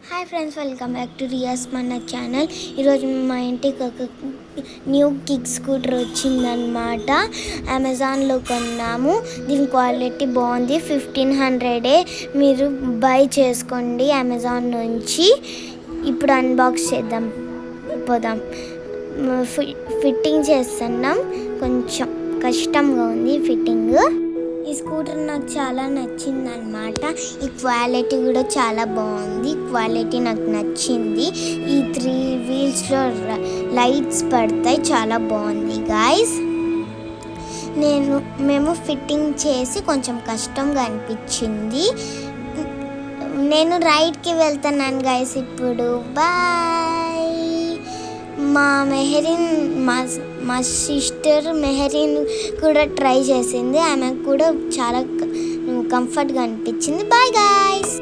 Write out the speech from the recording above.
Hi friends, welcome back to రియాస్ మన channel. ఈరోజు మా ఇంటికి ఒక న్యూ కిక్ స్కూటర్ వచ్చిందనమాట. అమెజాన్లో కొన్నాము. దీని క్వాలిటీ బాగుంది. 1500 మీరు బై చేసుకోండి అమెజాన్ నుంచి. ఇప్పుడు అన్బాక్స్ చేద్దాం, పోదాం. ఫిట్టింగ్ చేస్తున్నాం, కొంచెం కష్టంగా ఉంది ఫిట్టింగ్. ఈ స్కూటర్ నాకు చాలా నచ్చింది అనమాట. ఈ క్వాలిటీ కూడా చాలా బాగుంది. క్వాలిటీ నాకు నచ్చింది. ఈ 3 వీల్స్లో లైట్స్ పడతాయి, చాలా బాగుంది గాయస్. మేము ఫిట్టింగ్ చేసి కొంచెం కష్టంగా అనిపించింది. నేను రైడ్కి వెళ్తున్నాను గాయస్ ఇప్పుడు. బాయ్. మా సిస్టర్ మెహరీన్ కూడా ట్రై చేసింది. ఆమెకు కూడా చాలా కంఫర్ట్గా అనిపించింది. Bye guys.